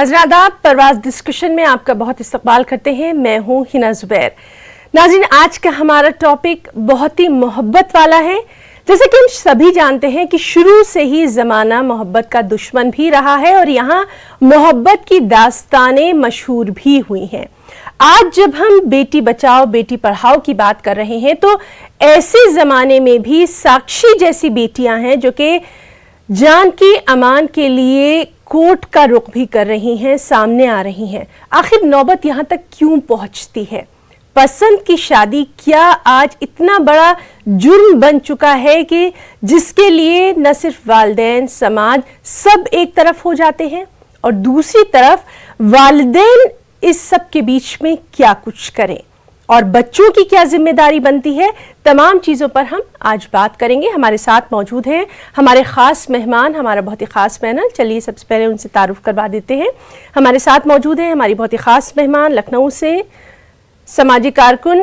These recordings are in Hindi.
नाज़रीन आदाब, परवाज़ डिस्कशन में आपका बहुत इस्तकबाल करते हैं। मैं हूँ हिना ज़ुबैर। नाज़रीन, आज का हमारा टॉपिक बहुत ही मोहब्बत वाला है। जैसे कि हम सभी जानते हैं कि शुरू से ही ज़माना मोहब्बत का दुश्मन भी रहा है और यहाँ मोहब्बत की दास्तानें मशहूर भी हुई हैं। आज जब हम बेटी बचाओ बेटी पढ़ाओ की बात कर रहे हैं तो ऐसे ज़माने में भी साक्षी जैसी बेटियां हैं जो कि जान की अमान के लिए कोर्ट का रुख भी कर रही हैं, सामने आ रही हैं। आखिर नौबत यहाँ तक क्यों पहुँचती है? पसंद की शादी क्या आज इतना बड़ा जुर्म बन चुका है कि जिसके लिए न सिर्फ वालिदैन, समाज सब एक तरफ हो जाते हैं और दूसरी तरफ वालिदैन इस सब के बीच में क्या कुछ करें और बच्चों की क्या जिम्मेदारी बनती है, तमाम चीज़ों पर हम आज बात करेंगे। हमारे साथ मौजूद हैं हमारे ख़ास मेहमान, हमारा बहुत ही ख़ास पैनल। चलिए सबसे पहले उनसे तारुफ करवा देते हैं। हमारे साथ मौजूद हैं हमारी बहुत ही ख़ास मेहमान, लखनऊ से समाजी कारकुन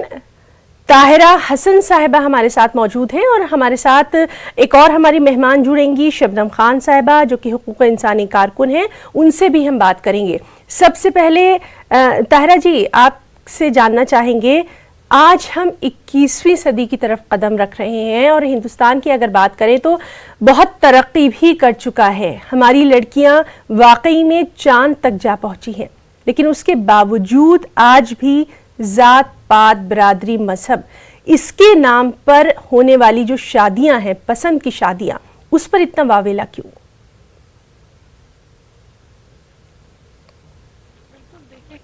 ताहिरा हसन साहिबा हमारे साथ मौजूद हैं और हमारे साथ एक और हमारी मेहमान जुड़ेंगी, शबनम खान साहिबा, जो कि हुकूक इंसानी कारकुन हैं। उनसे भी हम बात करेंगे। सबसे पहले ताहिरा जी, आपसे जानना चाहेंगे, आज हम 21वीं सदी की तरफ कदम रख रहे हैं और हिंदुस्तान की अगर बात करें तो बहुत तरक्की भी कर चुका है। हमारी लड़कियां वाकई में चांद तक जा पहुंची हैं, लेकिन उसके बावजूद आज भी जात पात, बरादरी, मजहब, इसके नाम पर होने वाली जो शादियां हैं, पसंद की शादियां, उस पर इतना वावेला क्यों?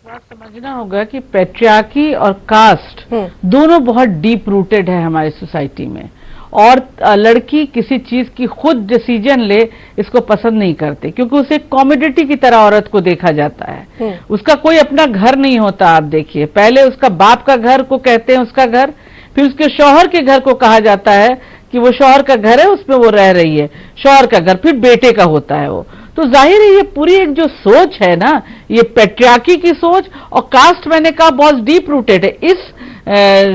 बात समझना होगा कि पैट्रियार्की और कास्ट दोनों बहुत डीप रूटेड है हमारी सोसाइटी में, और लड़की किसी चीज की खुद डिसीजन ले इसको पसंद नहीं करते, क्योंकि उसे कॉमोडिटी की तरह औरत को देखा जाता है। उसका कोई अपना घर नहीं होता। आप देखिए, पहले उसका बाप का घर को कहते हैं उसका घर, फिर उसके शौहर के घर को कहा जाता है कि वो शौहर का घर है, उसमें वो रह रही है, शौहर का घर, फिर बेटे का होता है वो। तो जाहिर है ये पूरी एक जो सोच है ना, ये पैट्रियार्की की सोच और कास्ट, मैंने कहा, बहुत डीप रूटेड है। इस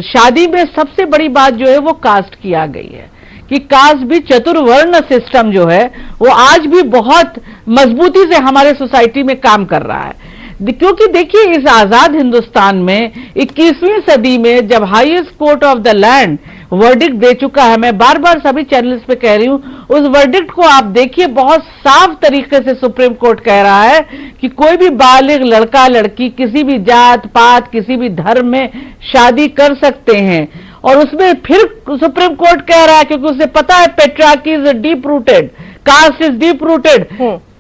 शादी में सबसे बड़ी बात जो है वो कास्ट की आ गई है कि कास्ट भी, चतुर्वर्ण सिस्टम जो है वो आज भी बहुत मजबूती से हमारे सोसाइटी में काम कर रहा है। क्योंकि देखिए, इस आजाद हिंदुस्तान में 21वीं सदी में जब highest court of the land verdict दे चुका है, मैं बार बार सभी चैनल्स पे कह रही हूं, उस वर्डिक्ट को आप देखिए, बहुत साफ तरीके से सुप्रीम कोर्ट कह रहा है कि कोई भी बालिग लड़का लड़की किसी भी जात पात, किसी भी धर्म में शादी कर सकते हैं। और उसमें फिर सुप्रीम कोर्ट कह रहा है, क्योंकि उसे पता है patriarchy is deep rooted, caste is deep rooted,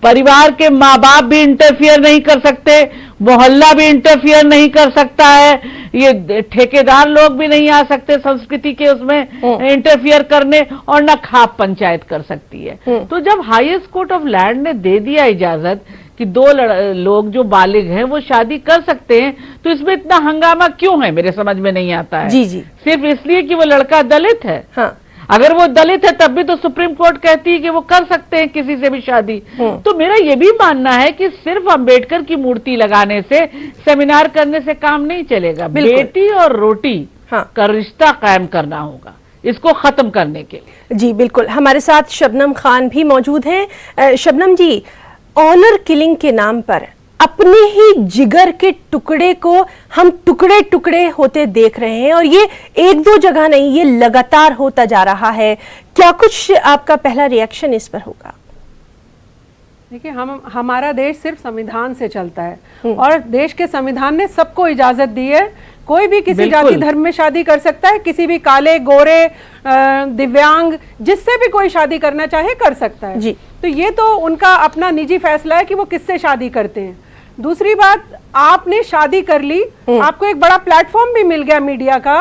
परिवार के माँ बाप भी इंटरफियर नहीं कर सकते, मोहल्ला भी इंटरफियर नहीं कर सकता है, ये ठेकेदार लोग भी नहीं आ सकते संस्कृति के उसमें इंटरफियर करने, और न खाप पंचायत कर सकती है। तो जब हाईएस्ट कोर्ट ऑफ लैंड ने दे दिया इजाजत कि दो लोग जो बालिग हैं वो शादी कर सकते हैं, तो इसमें इतना हंगामा क्यों है, मेरे समझ में नहीं आता है। जी जी, सिर्फ इसलिए कि वो लड़का दलित है। हाँ। अगर वो दलित है तब भी तो सुप्रीम कोर्ट कहती है कि वो कर सकते हैं किसी से भी शादी। तो मेरा ये भी मानना है कि सिर्फ अंबेडकर की मूर्ति लगाने से, सेमिनार करने से काम नहीं चलेगा। बेटी और रोटी का रिश्ता कायम करना होगा इसको खत्म करने के लिए। जी बिल्कुल। हमारे साथ शबनम खान भी मौजूद हैं। शबनम जी, ऑनर किलिंग के नाम पर अपने ही जिगर के टुकड़े को हम टुकड़े टुकड़े होते देख रहे हैं और ये एक दो जगह नहीं, ये लगातार होता जा रहा है। क्या कुछ आपका पहला रिएक्शन इस पर होगा? देखिए, हमारा देश सिर्फ संविधान से चलता है और देश के संविधान ने सबको इजाजत दी है। कोई भी किसी जाति धर्म में शादी कर सकता है, किसी भी काले, गोरे, दिव्यांग, जिससे भी कोई शादी करना चाहे कर सकता है जी। तो ये तो उनका अपना निजी फैसला है कि वो किससे शादी करते हैं। दूसरी बात, आपने शादी कर ली, आपको एक बड़ा प्लेटफॉर्म भी मिल गया मीडिया का,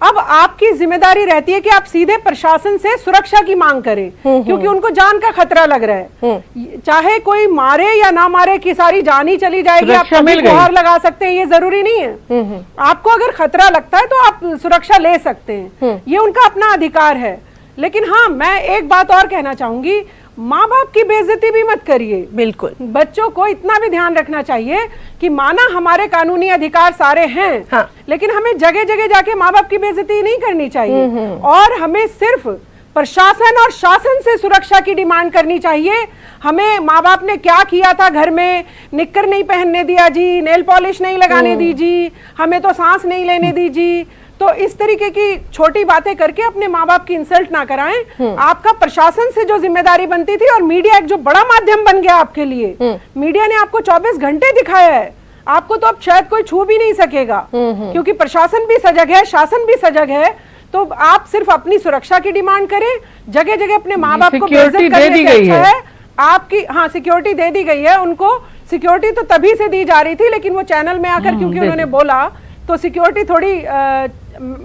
अब आपकी जिम्मेदारी रहती है कि आप सीधे प्रशासन से सुरक्षा की मांग करें, क्योंकि उनको जान का खतरा लग रहा है। चाहे कोई मारे या ना मारे, की सारी जान ही चली जाएगी, आप कभी गुहार लगा सकते हैं, ये जरूरी नहीं है। आपको अगर खतरा लगता है तो आप सुरक्षा ले सकते हैं, ये उनका अपना अधिकार है। लेकिन हाँ, मैं एक बात और कहना चाहूंगी, माँ बाप की बेइज्जती भी मत करिए। बिल्कुल, बच्चों को इतना भी ध्यान रखना चाहिए कि माना हमारे कानूनी अधिकार सारे हैं, हाँ। लेकिन हमें जगह जगह जाके माँ बाप की बेइज्जती नहीं करनी चाहिए और हमें सिर्फ प्रशासन और शासन से सुरक्षा की डिमांड करनी चाहिए। हमें माँ बाप ने क्या किया था घर में, निक्कर नहीं पहनने दिया जी, नेल पॉलिश नहीं लगाने दी जी, हमें तो सांस नहीं लेने दी जी, तो इस तरीके की छोटी बातें करके अपने माँ बाप की इंसल्ट ना कराएं। आपका प्रशासन से जो जिम्मेदारी बनती थी, और मीडिया एक जो बड़ा माध्यम बन गया आपके लिए, मीडिया ने आपको 24 घंटे दिखाया है, आपको तो अब शायद कोई छू भी नहीं सकेगा, क्योंकि प्रशासन भी सजग है, शासन भी सजग है। तो आप सिर्फ अपनी सुरक्षा की डिमांड करें, जगह जगह अपने माँ बाप को बेइज्जत करने से अच्छा है आपकी, हाँ सिक्योरिटी दे दी गई है उनको। सिक्योरिटी तो तभी से दी जा रही थी, लेकिन वो चैनल में आकर क्योंकि उन्होंने बोला तो सिक्योरिटी थोड़ी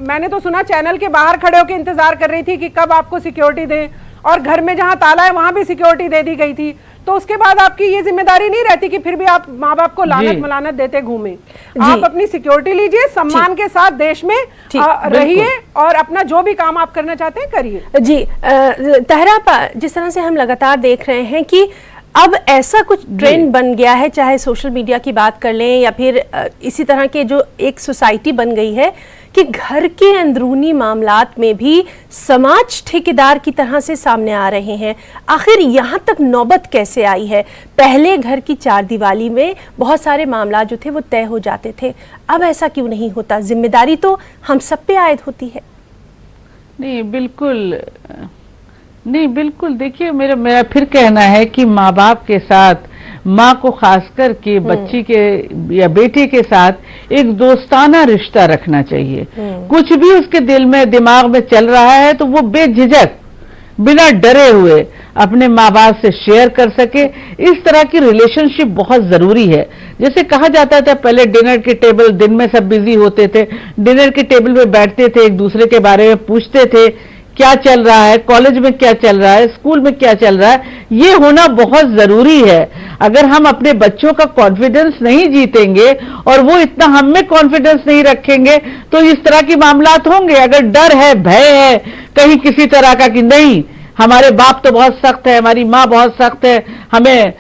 मैंने तो सुना चैनल के बाहर खड़े होकर इंतजार कर रही थी कि कब आपको सिक्योरिटी दें, और घर में जहां ताला है वहां भी सिक्योरिटी दे दी गई थी। तो उसके बाद आपकी ये जिम्मेदारी नहीं रहती कि फिर भी आप माँ बाप को लानत मलानत देते घूमें। आप अपनी सिक्योरिटी लीजिए, सम्मान के साथ देश में रहिए, और अपना जो भी काम आप करना चाहते हैं करिए। जी तहरा, जिस तरह से हम लगातार देख रहे हैं कि अब ऐसा कुछ ट्रेंड बन गया है, चाहे सोशल मीडिया की बात कर लें या फिर इसी तरह के जो एक सोसाइटी बन गई है कि घर के अंदरूनी मामलात में भी समाज ठेकेदार की तरह से सामने आ रहे हैं। आखिर यहाँ तक नौबत कैसे आई है? पहले घर की चार दीवारी में बहुत सारे मामला जो थे वो तय हो जाते थे, अब ऐसा क्यों नहीं होता? जिम्मेदारी तो हम सब पे आयद होती है। नहीं बिल्कुल देखिए, मेरा फिर कहना है कि माँ बाप के साथ, माँ को खास करके बच्ची के या बेटे के साथ एक दोस्ताना रिश्ता रखना चाहिए। कुछ भी उसके दिल में दिमाग में चल रहा है तो वो बेझिझक बिना डरे हुए अपने माँ बाप से शेयर कर सके। इस तरह की रिलेशनशिप बहुत जरूरी है। जैसे कहा जाता था पहले डिनर के टेबल, दिन में सब बिजी होते थे, डिनर के टेबल पे बैठते थे, एक दूसरे के बारे में पूछते थे क्या चल रहा है, कॉलेज में क्या चल रहा है, स्कूल में क्या चल रहा है। ये होना बहुत जरूरी है। अगर हम अपने बच्चों का कॉन्फिडेंस नहीं जीतेंगे और वो इतना हम में कॉन्फिडेंस नहीं रखेंगे तो इस तरह की मामलात होंगे। अगर डर है, भय है कहीं किसी तरह का कि नहीं हमारे बाप तो बहुत सख्त है, हमारी माँ बहुत सख्त है, हमें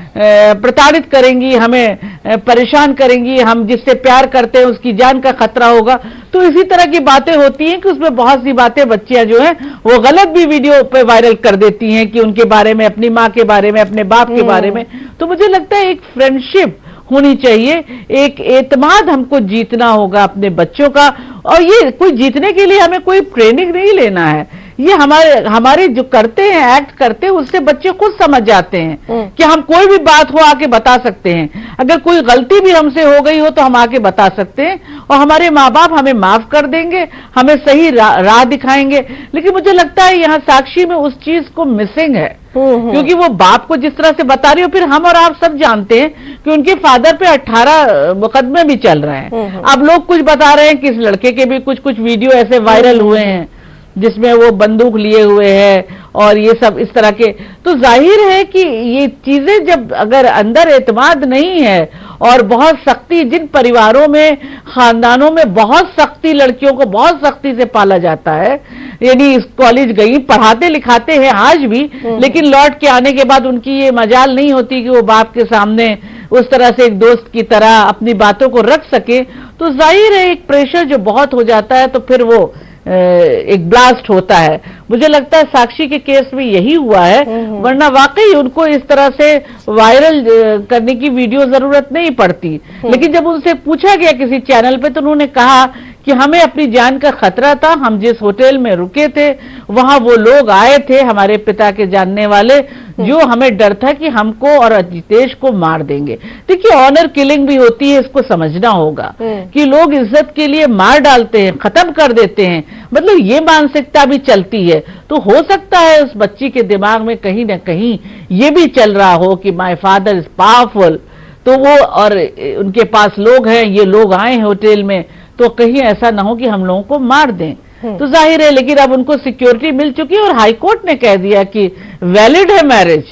प्रताड़ित करेंगी, हमें परेशान करेंगी, हम जिससे प्यार करते हैं उसकी जान का खतरा होगा, तो इसी तरह की बातें होती हैं कि उसमें बहुत सी बातें बच्चियां जो हैं वो गलत भी वीडियो पे वायरल कर देती हैं कि उनके बारे में, अपनी माँ के बारे में, अपने बाप के बारे में। तो मुझे लगता है एक फ्रेंडशिप होनी चाहिए, एक एतमाद हमको जीतना होगा अपने बच्चों का। और ये कोई जीतने के लिए हमें कोई ट्रेनिंग नहीं लेना है, ये हमारे जो करते हैं, एक्ट करते हैं, उससे बच्चे खुद समझ जाते हैं कि हम कोई भी बात हो आके बता सकते हैं। अगर कोई गलती भी हमसे हो गई हो तो हम आके बता सकते हैं और हमारे माँ बाप हमें माफ कर देंगे, हमें सही राह दिखाएंगे। लेकिन मुझे लगता है यहाँ साक्षी में उस चीज को मिसिंग है, क्योंकि वो बाप को जिस तरह से बता रही हो, फिर हम और आप सब जानते हैं कि उनके फादर पे 18 मुकदमे भी चल रहे हैं। अब लोग कुछ बता रहे हैं कि इस लड़के के भी कुछ वीडियो ऐसे वायरल हुए हैं जिसमें वो बंदूक लिए हुए है और ये सब इस तरह के। तो जाहिर है कि ये चीजें जब अगर अंदर एतमाद नहीं है और बहुत सख्ती, जिन परिवारों में, खानदानों में बहुत सख्ती, लड़कियों को बहुत सख्ती से पाला जाता है, यानी कॉलेज गई, पढ़ाते लिखाते हैं आज भी, लेकिन लौट के आने के बाद उनकी ये मजाल नहीं होती कि वो बाप के सामने उस तरह से एक दोस्त की तरह अपनी बातों को रख सके, तो जाहिर है एक प्रेशर जो बहुत हो जाता है तो फिर वो एक ब्लास्ट होता है। मुझे लगता है साक्षी के केस में यही हुआ है, वरना वाकई उनको इस तरह से वायरल करने की वीडियो जरूरत नहीं पड़ती। लेकिन जब उनसे पूछा गया किसी चैनल पे तो उन्होंने कहा कि हमें अपनी जान का खतरा था, हम जिस होटल में रुके थे वहां वो लोग आए थे हमारे पिता के जानने वाले, जो हमें डर था कि हमको और अजितेश को मार देंगे। देखिए ऑनर किलिंग भी होती है, इसको समझना होगा कि लोग इज्जत के लिए मार डालते हैं, खत्म कर देते हैं, मतलब ये मानसिकता भी चलती है। तो हो सकता है उस बच्ची के दिमाग में कहीं ना कहीं ये भी चल रहा हो कि माय फादर इज पावरफुल, तो वो और उनके पास लोग हैं, ये लोग आए हैं होटल में, तो कहीं ऐसा ना हो कि हम लोगों को मार दें। तो जाहिर है, लेकिन अब उनको सिक्योरिटी मिल चुकी है और हाईकोर्ट ने कह दिया कि वैलिड है मैरिज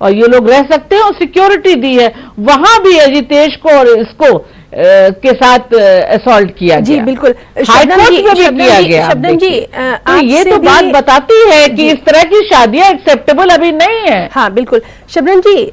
और ये लोग रह सकते हैं और सिक्योरिटी दी है। वहां भी अजितेश को और इसको के साथ असॉल्ट किया जी, गया। बिल्कुल हाईकोर्ट में भी किया गया। शबनम जी, तो ये तो बात बताती है कि इस तरह की शादियां एक्सेप्टेबल अभी नहीं है। हाँ बिल्कुल। शबनम जी,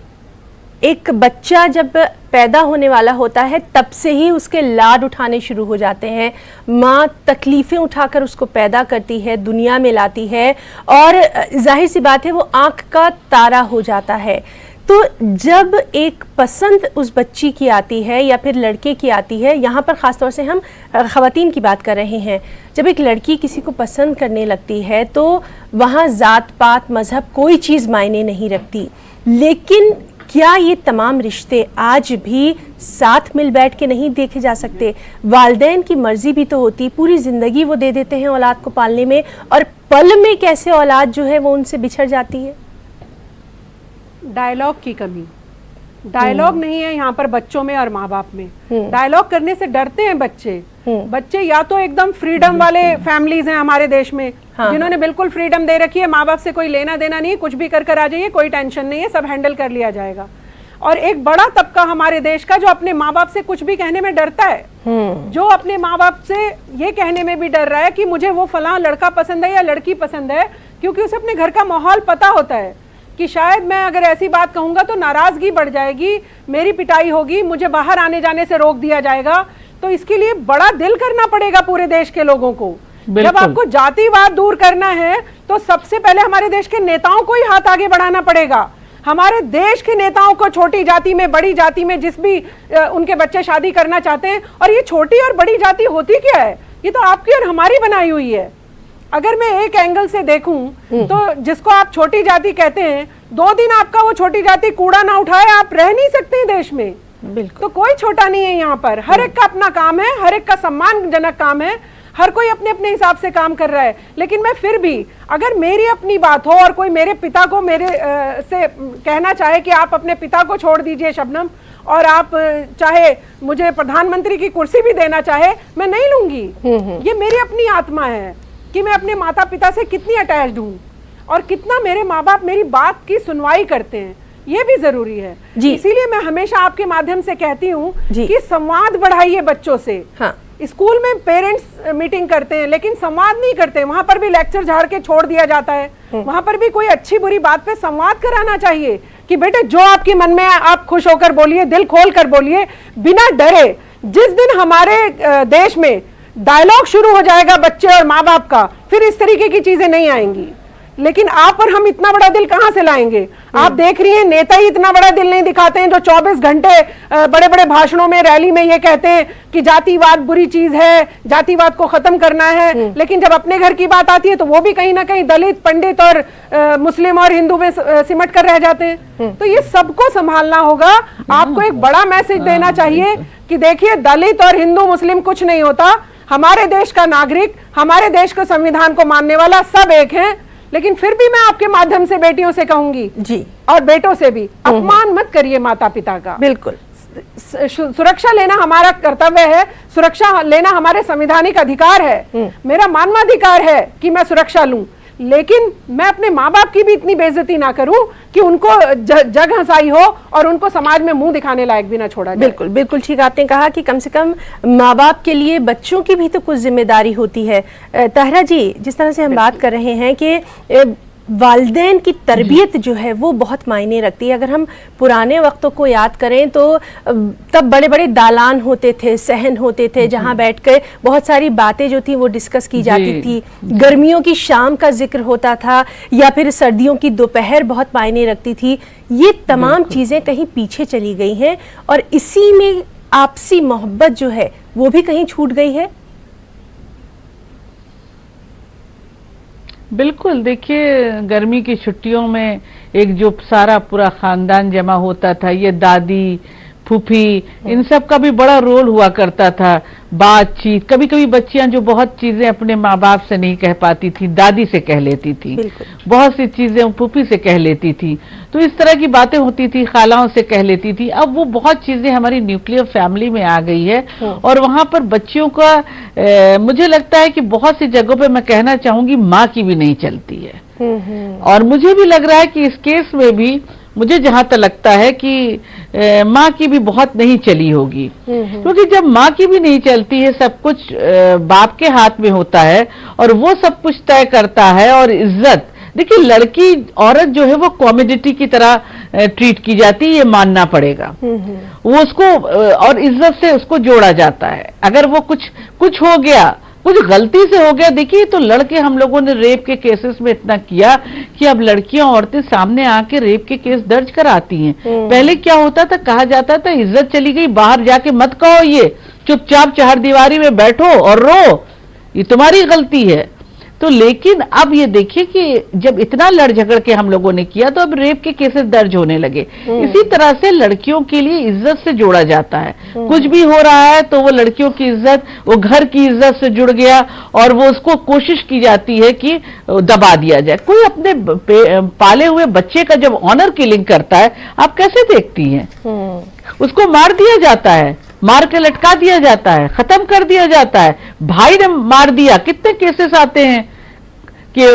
एक बच्चा जब पैदा होने वाला होता है तब से ही उसके लाड उठाने शुरू हो जाते हैं। माँ तकलीफ़ें उठाकर उसको पैदा करती है, दुनिया में लाती है और जाहिर सी बात है वो आँख का तारा हो जाता है। तो जब एक पसंद उस बच्ची की आती है या फिर लड़के की आती है, यहाँ पर ख़ास तौर से हम ख़वातीन की बात कर रहे हैं, जब एक लड़की किसी को पसंद करने लगती है तो वहाँ ज़ात पात मज़हब कोई चीज़ मायने नहीं रखती। लेकिन क्या ये तमाम रिश्ते आज भी साथ मिल बैठ के नहीं देखे जा सकते? वालिदैन की मर्ज़ी भी तो होती, पूरी ज़िंदगी वो दे देते हैं औलाद को पालने में, और पल में कैसे औलाद जो है वो उनसे बिछड़ जाती है। डायलॉग की कमी, डायलॉग नहीं है यहाँ पर बच्चों में और माँ बाप में। डायलॉग करने से डरते हैं बच्चे या तो एकदम फ्रीडम वाले फैमिलीज हैं हमारे देश में, जिन्होंने बिल्कुल फ्रीडम दे रखी है, माँ बाप से कोई लेना देना नहीं है, कुछ भी कर आ जाइए, कोई टेंशन नहीं है, सब हैंडल कर लिया जाएगा। और एक बड़ा तबका हमारे देश का जो अपने माँ बाप से कुछ भी कहने में डरता है, जो अपने माँ बाप से ये कहने में भी डर रहा है कि मुझे वो फलां लड़का पसंद है या लड़की पसंद है, क्योंकि उसे अपने घर का माहौल पता होता है कि शायद मैं अगर ऐसी बात कहूंगा तो नाराजगी बढ़ जाएगी, मेरी पिटाई होगी, मुझे बाहर आने जाने से रोक दिया जाएगा। तो इसके लिए बड़ा दिल करना पड़ेगा पूरे देश के लोगों को। जब आपको जातिवाद दूर करना है तो सबसे पहले हमारे देश के नेताओं को ही हाथ आगे बढ़ाना पड़ेगा। हमारे देश के नेताओं को छोटी जाति में, बड़ी जाति में जिस भी उनके बच्चे शादी करना चाहते हैं, और ये छोटी और बड़ी जाति होती क्या है? ये तो आपकी और हमारी बनाई हुई है। अगर मैं एक एंगल से देखूं तो जिसको आप छोटी जाति कहते हैं, 2 दिन आपका वो छोटी जाति कूड़ा ना उठाए, आप रह नहीं सकते हैं देश में। बिल्कुल। तो कोई छोटा नहीं है यहाँ पर, हर एक का अपना काम है, हर एक का सम्मानजनक काम है, हर कोई अपने अपने हिसाब से काम कर रहा है। लेकिन मैं फिर भी, अगर मेरी अपनी बात हो और कोई मेरे पिता को मेरे से कहना चाहे कि आप अपने पिता को छोड़ दीजिए शबनम, और आप चाहे मुझे प्रधानमंत्री की कुर्सी भी देना चाहे, मैं नहीं लूंगी। ये मेरी अपनी आत्मा है कि मैं अपने माता पिता से कितनी अटैच्ड हूँ और कितना मेरे माँ बाप मेरी बात की सुनवाई करते हैं, ये भी जरूरी है। इसीलिए मैं हमेशा आपके माध्यम से कहती हूँ कि संवाद बढ़ाइए बच्चों से। हाँ। स्कूल में पेरेंट्स मीटिंग करते हैं लेकिन संवाद नहीं करते, वहां पर भी लेक्चर झाड़ के छोड़ दिया जाता है। वहां पर भी कोई अच्छी बुरी बात पे संवाद कराना चाहिए कि बेटे जो आपके मन में है आप खुश होकर बोलिए, दिल खोल कर बोलिए, बिना डरे। जिस दिन हमारे देश में डायलॉग शुरू हो जाएगा बच्चे और माँ बाप का, फिर इस तरीके की चीजें नहीं आएंगी। लेकिन आप और हम इतना बड़ा दिल कहां से लाएंगे? आप देख रही हैं नेता ही इतना बड़ा दिल नहीं दिखाते हैं, जो 24 घंटे बड़े बड़े भाषणों में, रैली में ये कहते हैं कि जातिवाद बुरी चीज है, जातिवाद को खत्म करना है। लेकिन जब अपने घर की बात आती है तो वो भी कहीं ना कहीं दलित, पंडित और मुस्लिम और हिंदू में सिमट कर रह जाते हैं। तो ये सबको संभालना होगा। आपको एक बड़ा मैसेज देना चाहिए कि देखिए, दलित और हिंदू मुस्लिम कुछ नहीं होता, हमारे देश का नागरिक, हमारे देश के संविधान को मानने वाला सब एक है। लेकिन फिर भी मैं आपके माध्यम से बेटियों से कहूंगी जी, और बेटों से भी, अपमान मत करिए माता पिता का। बिल्कुल। सुरक्षा लेना हमारा कर्तव्य है, सुरक्षा लेना हमारे संवैधानिक अधिकार है, मेरा मानवाधिकार है कि मैं सुरक्षा लूं। लेकिन मैं अपने माँ बाप की भी इतनी बेइज्जती ना करूं कि उनको जग हंसाई हो और उनको समाज में मुंह दिखाने लायक भी ना छोड़ा जाए। बिल्कुल बिल्कुल ठीक आपने कहा कि कम से कम माँ बाप के लिए बच्चों की भी तो कुछ जिम्मेदारी होती है। ताहरा जी, जिस तरह से हम बात कर रहे हैं कि वालिदैन की तरबियत जो है वो बहुत मायने रखती है। अगर हम पुराने वक्तों को याद करें तो तब बड़े बड़े दालान होते थे, सहन होते थे, जहाँ बैठ कर बहुत सारी बातें जो थी वो डिस्कस की जाती थी। गर्मियों की शाम का जिक्र होता था या फिर सर्दियों की दोपहर बहुत मायने रखती थी। ये तमाम चीज़ें कहीं पीछे चली गई हैं और इसी में आपसी मोहब्बत जो है वो भी कहीं छूट गई है। बिल्कुल। देखिए, गर्मी की छुट्टियों में एक जो सारा पूरा खानदान जमा होता था, ये दादी, फूफी, इन सब का भी बड़ा रोल हुआ करता था। बातचीत, कभी कभी बच्चियां जो बहुत चीजें अपने माँ बाप से नहीं कह पाती थी, दादी से कह लेती थी, बहुत सी चीजें फूफी से कह लेती थी, तो इस तरह की बातें होती थी, खालाओं से कह लेती थी। अब वो बहुत चीजें हमारी न्यूक्लियर फैमिली में आ गई है और वहां पर बच्चियों का मुझे लगता है कि बहुत सी जगहों पे मैं कहना चाहूंगी माँ की भी नहीं चलती है। और मुझे भी लग रहा है कि इस केस में भी मुझे जहां तक लगता है कि माँ की भी बहुत नहीं चली होगी, क्योंकि जब माँ की भी नहीं चलती है, सब कुछ बाप के हाथ में होता है और वो सब कुछ तय करता है और इज्जत देखिए लड़की औरत जो है वो कॉमोडिटी की तरह ट्रीट की जाती है, ये मानना पड़ेगा। वो उसको और इज्जत से उसको जोड़ा जाता है। अगर वो कुछ हो गया, कुछ गलती से हो गया, देखिए तो लड़के हम लोगों ने रेप के केसेस में इतना किया कि अब लड़कियां औरतें सामने आके रेप के केस दर्ज कराती हैं। पहले क्या होता था, कहा जाता था इज्जत चली गई, बाहर जाके मत कहो, ये चुपचाप चारदीवारी में बैठो और रो, ये तुम्हारी गलती है। तो लेकिन अब ये देखिए कि जब इतना लड़ झगड़ के हम लोगों ने किया तो अब रेप के केसेस दर्ज होने लगे। इसी तरह से लड़कियों के लिए इज्जत से जोड़ा जाता है। कुछ भी हो रहा है तो वो लड़कियों की इज्जत, वो घर की इज्जत से जुड़ गया और वो उसको कोशिश की जाती है कि दबा दिया जाए। कोई अपने पाले हुए बच्चे का जब ऑनर किलिंग करता है, आप कैसे देखती हैं? उसको मार दिया जाता है, मार के लटका दिया जाता है, खत्म कर दिया जाता है। भाई ने मार दिया, कितने केसेस आते हैं कि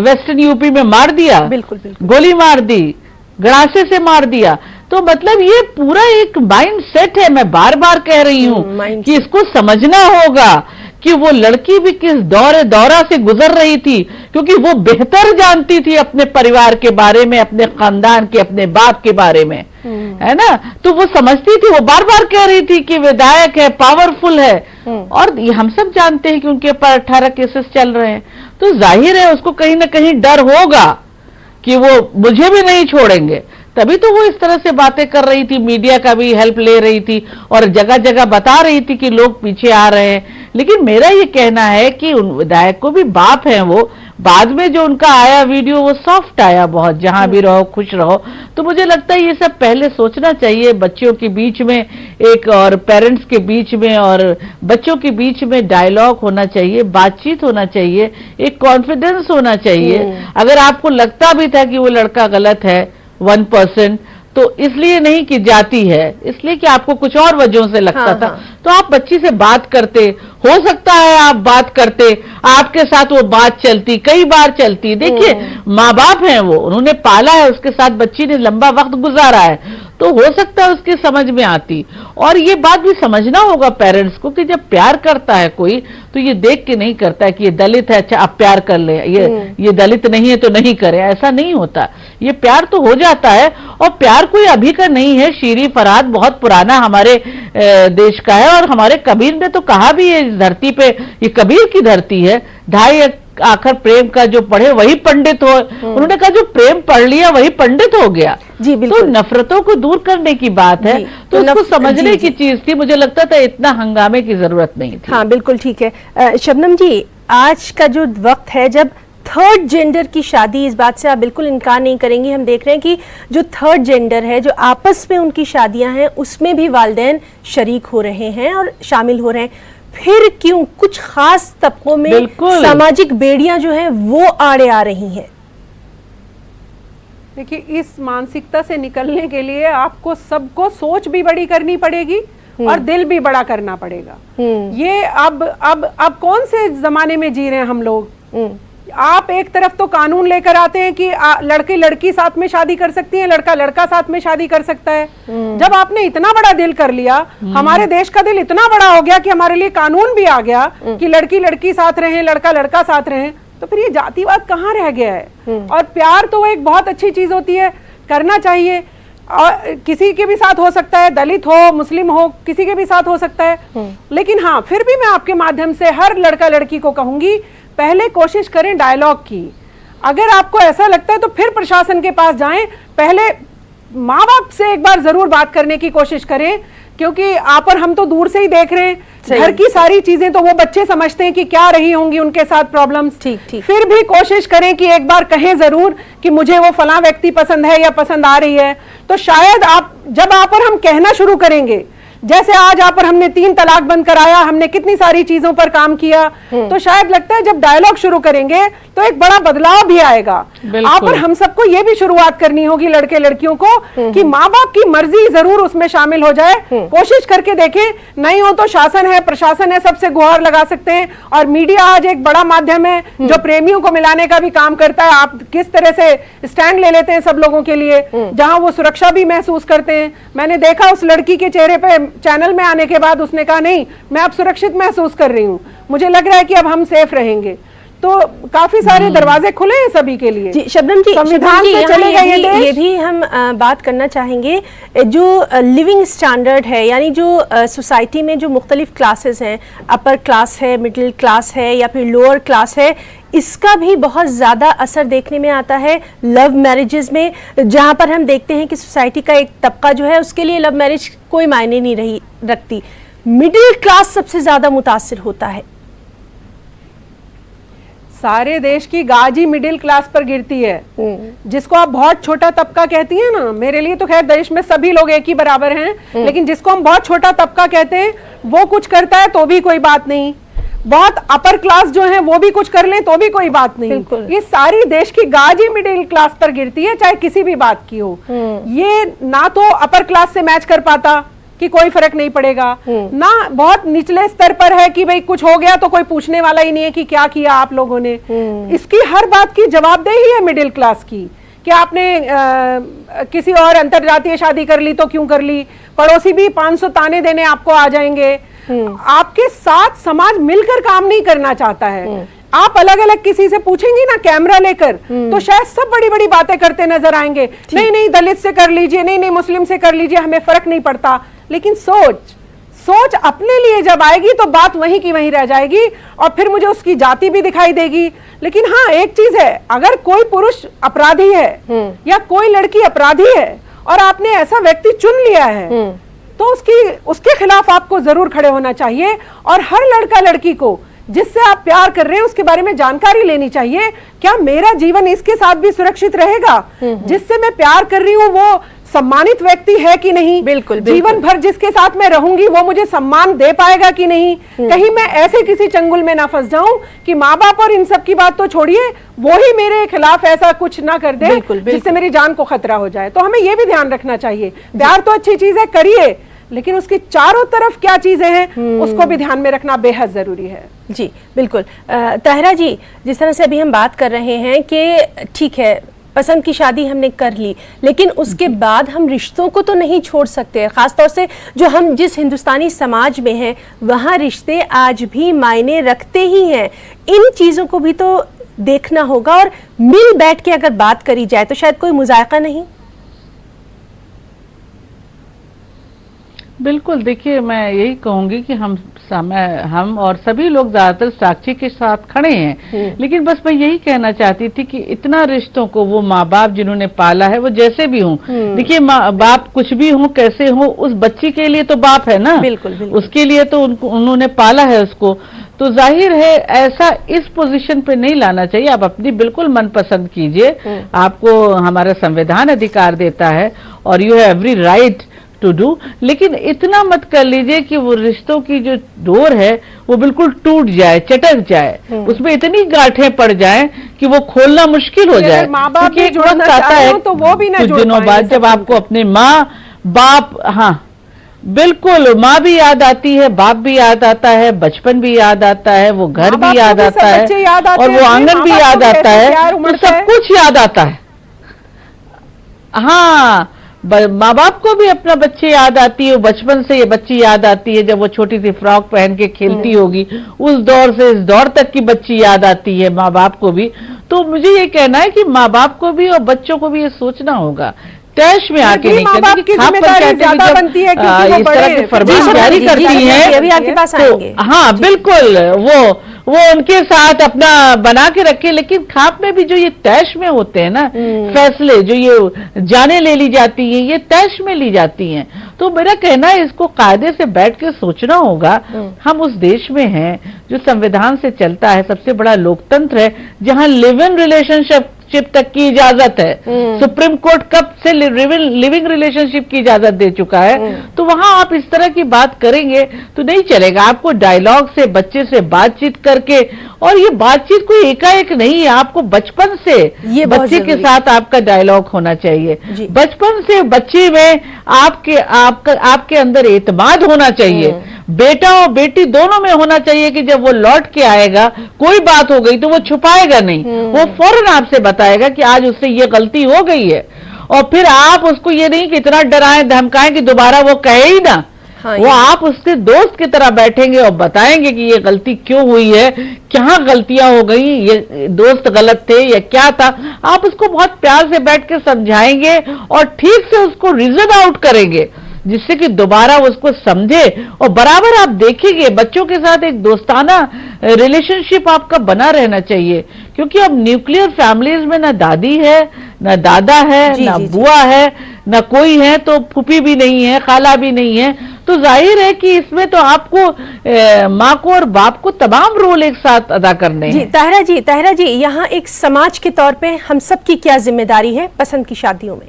वेस्टर्न यूपी में मार दिया, बिल्कुल बिल्कुल, गोली मार दी, गड़ासे से मार दिया। तो मतलब ये पूरा एक माइंड सेट है। मैं बार बार कह रही हूं कि इसको समझना होगा कि वो लड़की भी किस दौरा से गुजर रही थी, क्योंकि वो बेहतर जानती थी अपने परिवार के बारे में, अपने खानदान के, अपने बाप के बारे में, है ना। तो वो समझती थी, वो बार बार कह रही थी कि विधायक है, पावरफुल है, और हम सब जानते हैं कि उनके ऊपर 18 केसेस चल रहे हैं। तो जाहिर है उसको कहीं ना कहीं डर होगा कि वो मुझे भी नहीं छोड़ेंगे, तभी तो वो इस तरह से बातें कर रही थी, मीडिया का भी हेल्प ले रही थी और जगह जगह बता रही थी कि लोग पीछे आ रहे हैं। लेकिन मेरा ये कहना है कि उन विधायक को भी बाप हैं वो। बाद में जो उनका आया वीडियो वो सॉफ्ट आया बहुत, जहां भी रहो खुश रहो। तो मुझे लगता है ये सब पहले सोचना चाहिए, बच्चों के बीच में एक और पेरेंट्स के बीच में और बच्चों के बीच में डायलॉग होना चाहिए, बातचीत होना चाहिए, एक कॉन्फिडेंस होना चाहिए। अगर आपको लगता भी था कि वो लड़का गलत है 1%, तो इसलिए नहीं कि जाति है, इसलिए कि आपको कुछ और वजहों से लगता था, तो आप बच्ची से बात करते। हो सकता है आप बात करते, आपके साथ वो बात चलती, कई बार चलती। देखिए माँ बाप हैं वो, उन्होंने पाला है, उसके साथ बच्ची ने लंबा वक्त गुजारा है, तो हो सकता है उसकी समझ में आती। और ये बात भी समझना होगा पेरेंट्स को कि जब प्यार करता है कोई तो ये देख के नहीं करता है कि ये दलित है, अच्छा आप प्यार कर ले, ये दलित नहीं है तो नहीं करे, ऐसा नहीं होता। ये प्यार तो हो जाता है, और प्यार कोई अभी का नहीं है। शीरी फरहाद बहुत पुराना हमारे देश का है, और हमारे कबीर ने तो कहा भी है, इस धरती पे ये कबीर की धरती है, 2.5 आखर प्रेम का जो पढ़े वही पंडित हो। उन्होंने कहा जो प्रेम पढ़ लिया वही पंडित हो गया। जी बिल्कुल, तो नफरतों को दूर करने की बात है, तो इसको समझने की चीज थी। मुझे लगता था इतना हंगामे की जरूरत नहीं थी। हाँ बिल्कुल ठीक है। शबनम जी, आज का जो वक्त है जब थर्ड जेंडर की शादी, इस बात से आप बिल्कुल इनकार नहीं करेंगी, हम देख रहे हैं कि जो थर्ड जेंडर है, जो आपस में उनकी शादियां हैं, उसमें भी वालिदैन शरीक हो रहे हैं और शामिल हो रहे हैं। फिर क्यों कुछ खास तबकों में सामाजिक बेड़ियां जो हैं वो आड़े आ रही हैं? देखिए, इस मानसिकता से निकलने के लिए आपको सबको सोच भी बड़ी करनी पड़ेगी और दिल भी बड़ा करना पड़ेगा। ये अब कौन से जमाने में जी रहे हैं हम लोग? आप एक तरफ तो कानून लेकर आते हैं कि लड़के लड़की साथ में शादी कर सकती है, लड़का लड़का साथ में शादी कर सकता है। जब आपने इतना बड़ा दिल कर लिया, हमारे देश का दिल इतना बड़ा हो गया कि हमारे लिए कानून भी आ गया कि लड़की लड़की साथ रहे, लड़का लड़का साथ रहे, तो फिर ये जातिवाद कहाँ रह गया है? और प्यार तो एक बहुत अच्छी चीज होती है, करना चाहिए, और किसी के भी साथ हो सकता है, दलित हो, मुस्लिम हो, किसी के भी साथ हो सकता है। लेकिन हाँ, फिर भी मैं आपके माध्यम से हर लड़का लड़की को कहूंगी, पहले कोशिश करें डायलॉग की। अगर आपको ऐसा लगता है तो फिर प्रशासन के पास जाएं, पहले माँ बाप से एक बार जरूर बात करने की कोशिश करें, क्योंकि आप और हम तो दूर से ही देख रहे हैं, घर की सारी चीजें तो वो बच्चे समझते हैं कि क्या रही होंगी उनके साथ प्रॉब्लम्स। ठीक। फिर भी कोशिश करें कि एक बार कहें जरूर कि मुझे वो फलां व्यक्ति पसंद है या पसंद आ रही है। तो शायद जब आप और हम कहना शुरू करेंगे, जैसे आज आप और हमने 3 तलाक बंद कराया, हमने कितनी सारी चीजों पर काम किया, तो शायद लगता है जब डायलॉग शुरू करेंगे तो एक बड़ा बदलाव भी आएगा। आप और हम सबको ये भी शुरुआत करनी होगी लड़के लड़कियों को कि माँ बाप की मर्जी जरूर उसमें शामिल हो जाए। कोशिश करके देखें, नहीं हो तो शासन है, प्रशासन है, सबसे गुहार लगा सकते हैं। और मीडिया आज एक बड़ा माध्यम है जो प्रेमियों को मिलाने का भी काम करता है। आप किस तरह से स्टैंड ले लेते हैं सब लोगों के लिए, जहां वो सुरक्षा भी महसूस करते हैं। मैंने देखा उस लड़की के चेहरे पे चैनल में आने के बाद उसने कहा, नहीं मैं अब सुरक्षित महसूस कर रही हूं, मुझे लग रहा है कि अब हम सेफ रहेंगे। तो काफी सारे दरवाजे खुले हैं सभी के लिए। जी शबनम जी, संविधान से चलेगा ये देश। ये भी हम बात करना चाहेंगे, जो लिविंग स्टैंडर्ड है, यानी जो सोसाइटी में जो मुख्तलिफ क्लासेस हैं, अपर क्लास है, मिडिल क्लास है या फिर लोअर क्लास है, इसका भी बहुत ज़्यादा असर देखने में आता है लव मैरिजेस में, जहाँ पर हम देखते हैं कि सोसाइटी का एक तबका जो है उसके लिए लव मैरिज कोई मायने नहीं रखती। मिडिल क्लास सबसे ज़्यादा मुतासिर होता है। सारे देश की गाज ही मिडिल क्लास पर गिरती है, जिसको आप बहुत छोटा तबका कहती हैं ना। मेरे लिए तो खैर देश में सभी लोग एक ही बराबर हैं, लेकिन जिसको हम बहुत छोटा तबका कहते हैं वो कुछ करता है तो भी कोई बात नहीं, बहुत अपर क्लास जो है वो भी कुछ कर लें तो भी कोई बात नहीं। ये सारी देश की गाज ही मिडिल क्लास पर गिरती है, चाहे किसी भी बात की हो। ये ना तो अपर क्लास से मैच कर पाता कि कोई फर्क नहीं पड़ेगा, ना बहुत निचले स्तर पर है कि भाई कुछ हो गया तो कोई पूछने वाला ही नहीं है कि क्या किया आप लोगों ने। इसकी हर बात की जवाबदेही है मिडिल क्लास की, कि आपने किसी और अंतरजातीय शादी कर ली तो क्यों कर ली, पड़ोसी भी 500 ताने देने आपको आ जाएंगे। आपके साथ समाज मिलकर काम नहीं करना चाहता है। आप अलग अलग किसी से पूछेंगी ना कैमरा लेकर, तो शायद सब बड़ी बड़ी बातें करते नजर आएंगे, नहीं नहीं दलित से कर लीजिए, नहीं नहीं मुस्लिम से कर लीजिए, हमें फर्क नहीं पड़ता। लेकिन सोच अपने लिए जब आएगी तो बात वहीं की वहीं रह जाएगी और फिर मुझे उसकी जाति भी दिखाई देगी। लेकिन हाँ, एक चीज है, अगर कोई पुरुष अपराधी है या कोई लड़की अपराधी है और आपने ऐसा व्यक्ति चुन लिया है, तो उसके खिलाफ आपको जरूर खड़े होना चाहिए। और हर लड़का लड़की को जिससे आप प्यार कर रहे हैं उसके बारे में जानकारी लेनी चाहिए। क्या मेरा जीवन इसके साथ भी सुरक्षित रहेगा? जिससे मैं प्यार कर रही हूँ वो सम्मानित व्यक्ति है कि नहीं? बिल्कुल, जीवन भर जिसके साथ मैं रहूंगी वो मुझे सम्मान दे पाएगा कि नहीं? कहीं मैं ऐसे किसी चंगुल में ना फंस जाऊं कि माँ बाप और इन सब की बात तो छोड़िए, वो ही मेरे खिलाफ ऐसा कुछ ना कर दे जिससे मेरी जान को खतरा हो जाए। तो हमें ये भी ध्यान रखना चाहिए, प्यार तो अच्छी चीज है, करिए, लेकिन उसकी चारों तरफ क्या चीजें हैं उसको भी ध्यान में रखना बेहद जरूरी है। जी बिल्कुल। ताहिरा जी, जिस तरह से अभी हम बात कर रहे हैं कि ठीक है पसंद की शादी हमने कर ली, लेकिन उसके बाद हम रिश्तों को तो नहीं छोड़ सकते। खासतौर से जो हम जिस हिंदुस्तानी समाज में हैं वहाँ रिश्ते आज भी मायने रखते ही हैं। इन चीज़ों को भी तो देखना होगा, और मिल बैठ के अगर बात करी जाए तो शायद कोई मुज़ायका नहीं। बिल्कुल, देखिए मैं यही कहूंगी कि हम और सभी लोग ज्यादातर साक्षी के साथ खड़े हैं, लेकिन बस मैं यही कहना चाहती थी कि इतना रिश्तों को वो माँ बाप जिन्होंने पाला है, वो जैसे भी हों, देखिए माँ बाप कुछ भी हो कैसे हो, उस बच्ची के लिए तो बाप है ना। बिल्कुल, बिल्कुल। उसके लिए तो उन्होंने पाला है उसको, तो जाहिर है ऐसा इस पोजीशन पे नहीं लाना चाहिए। आप अपनी बिल्कुल मनपसंद कीजिए, आपको हमारा संविधान अधिकार देता है और you have every right to do, लेकिन इतना मत कर लीजिए कि वो रिश्तों की जो डोर है वो बिल्कुल टूट जाए, चटक जाए, उसमें इतनी गांठें पड़ जाएं कि वो खोलना मुश्किल हो जाए। क्योंकि एक वक्त आता है तो वो भी ना कुछ दिनों बाद जब आपको अपने माँ बाप, हाँ बिल्कुल, माँ भी याद आती है, बाप भी याद आता है, बचपन भी याद आता है, वो घर भी याद आता है और वो आंगन भी याद आता है, तो सब कुछ याद आता है। हाँ, माँ बाप को भी अपना बच्चे याद आती है, बचपन से ये बच्ची याद आती है जब वो छोटी सी फ्रॉक पहन के खेलती होगी, उस दौर से इस दौर तक की बच्ची याद आती है माँ बाप को भी। तो मुझे ये कहना है कि माँ बाप को भी और बच्चों को भी ये सोचना होगा, तैश में आके नहीं कहते कि खाप पर कहते हैं जब इस तरह के फरमान जारी करती हैं, हाँ बिल्कुल वो उनके साथ अपना बना के रखे, लेकिन खाप में भी जो ये तैश में होते हैं ना फैसले, जो ये जाने ले ली जाती है, ये तैश में ली जाती हैं। तो मेरा कहना है इसको कायदे से बैठ के सोचना होगा। हम उस देश में हैं जो संविधान से चलता है, सबसे बड़ा लोकतंत्र है, जहां लिव इन रिलेशनशिप तक की इजाजत है। सुप्रीम कोर्ट कब से लिविंग रिलेशनशिप की इजाजत दे चुका है, तो वहां आप इस तरह की बात करेंगे तो नहीं चलेगा। आपको डायलॉग से, बच्चे से बातचीत करके, और ये बातचीत कोई एकाएक नहीं है, आपको बचपन से बच्चे के साथ आपका डायलॉग होना चाहिए। बचपन से बच्चे में आपके अंदर एतमाद होना चाहिए, बेटा और बेटी दोनों में होना चाहिए कि जब वो लौट के आएगा, कोई बात हो गई तो वो छुपाएगा नहीं, वो फौरन आपसे बताएगा कि आज उससे ये गलती हो गई है, और फिर आप उसको ये नहीं कि इतना डराएं धमकाएं कि दोबारा वो कहे ही ना। हाँ, वो आप उसके दोस्त की तरह बैठेंगे और बताएंगे कि ये गलती क्यों हुई है, क्या गलतियां हो गई, ये दोस्त गलत थे या क्या था। आप उसको बहुत प्यार से बैठ के समझाएंगे और ठीक से उसको रीजन आउट करेंगे, जिससे कि दोबारा उसको समझे। और बराबर आप देखेंगे बच्चों के साथ एक दोस्ताना रिलेशनशिप आपका बना रहना चाहिए, क्योंकि अब न्यूक्लियर फैमिलीज में ना दादी है, ना दादा है, ना बुआ है, ना कोई है, तो फूफी भी नहीं है, खाला भी नहीं है। तो जाहिर है कि इसमें तो आपको माँ को और बाप को तमाम रोल एक साथ अदा करने हैं। ताहिरा जी, यहाँ एक समाज के तौर पे हम सब की क्या जिम्मेदारी है पसंद की शादियों में?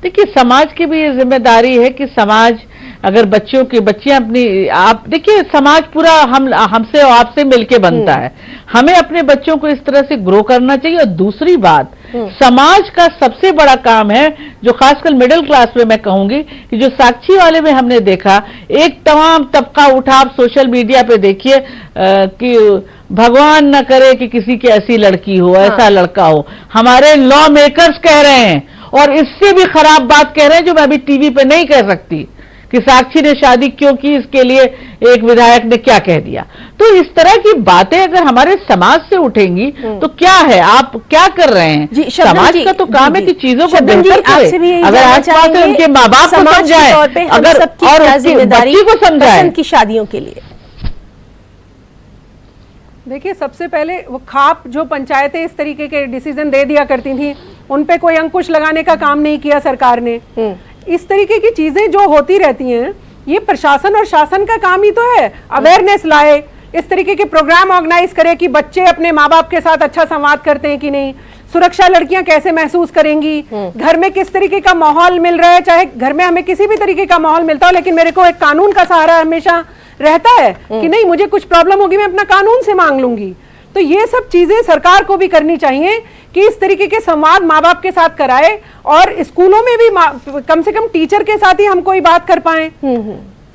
देखिए, समाज की भी ये जिम्मेदारी है कि समाज अगर बच्चियां अपनी, आप देखिए समाज पूरा हमसे और आपसे मिलके बनता है। हमें अपने बच्चों को इस तरह से ग्रो करना चाहिए। और दूसरी बात, समाज का सबसे बड़ा काम है, जो खासकर मिडिल क्लास में मैं कहूंगी कि जो साक्षी वाले में हमने देखा, एक तमाम तबका उठा, आप सोशल मीडिया पे देखिए कि भगवान न करे कि किसी की ऐसी लड़की हो, ऐसा लड़का हो। हमारे लॉ मेकर्स कह रहे हैं, और इससे भी खराब बात कह रहे हैं जो मैं अभी टीवी पे नहीं कह सकती, कि साक्षी ने शादी क्यों की, इसके लिए एक विधायक ने क्या कह दिया। तो इस तरह की बातें अगर हमारे समाज से उठेंगी तो क्या है, आप क्या कर रहे हैं? समाज का तो काम है कि चीजों को बेहतर करें। अगर आसपास उनके माँ बाप को समझाएं, अगर और बच्ची को समझाएं की शादियों के लिए। देखिए, सबसे पहले वो खाप जो पंचायतें इस तरीके के डिसीजन दे दिया करती थी, उन पे कोई अंकुश लगाने का काम नहीं किया सरकार ने। इस तरीके की चीजें जो होती रहती हैं, ये प्रशासन और शासन का काम ही तो है। अवेयरनेस लाए, इस तरीके के प्रोग्राम ऑर्गेनाइज करे कि बच्चे अपने माँ बाप के साथ अच्छा संवाद करते हैं कि नहीं, सुरक्षा लड़कियां कैसे महसूस करेंगी, घर में किस तरीके का माहौल मिल रहा है। चाहे घर में हमें किसी भी तरीके का माहौल मिलता हो, लेकिन मेरे को एक कानून का सहारा हमेशा रहता है कि नहीं, मुझे कुछ प्रॉब्लम होगी, मैं अपना कानून से मांग लूंगी। तो ये सब चीजें सरकार को भी करनी चाहिए कि इस तरीके के संवाद माँ बाप के साथ कराए, और स्कूलों में भी कम से कम टीचर के साथ ही हम कोई बात कर पाए।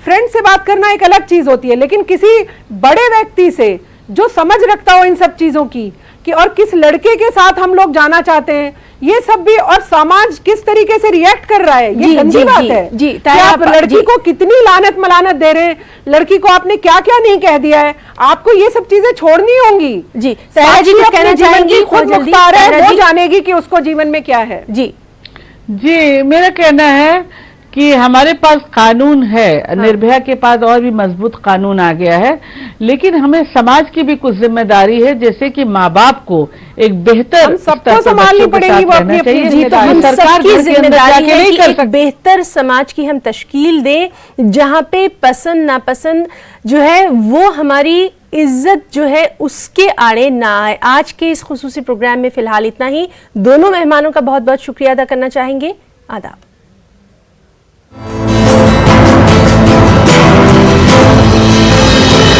फ्रेंड से बात करना एक अलग चीज होती है, लेकिन किसी बड़े व्यक्ति से जो समझ रखता हो इन सब चीजों की, कि और किस लड़के के साथ हम लोग जाना चाहते हैं, ये सब भी, और समाज किस तरीके से रिएक्ट कर रहा है, ये गंदी बात है। कि आप लड़की को कितनी लानत मलानत दे रहे हैं, लड़की को आपने क्या क्या नहीं कह दिया है, आपको ये सब चीजें छोड़नी होंगी। जी, ताहिरा जी को कहना चाहेंगी, खुद मुख्तार है, वो जानेगी कि उसको जीवन में क्या है। जी जी, मेरा कहना है कि हमारे पास कानून है, निर्भया के पास और भी मजबूत कानून आ गया है, लेकिन हमें समाज की भी कुछ जिम्मेदारी है, जैसे कि माँ बाप को एक बेहतर सबको संभालनी पड़ेगी, वो अपनी अपनी जिम्मेदारी, सरकार की जिम्मेदारी है कि एक बेहतर समाज की हम तश्कील दें, जहां पे पसंद नापसंद जो है वो हमारी इज्जत जो है उसके आड़े ना आए। आज के इस खुसूसी प्रोग्राम में फिलहाल इतना ही। दोनों मेहमानों का बहुत बहुत शुक्रिया अदा करना चाहेंगे। आदाब।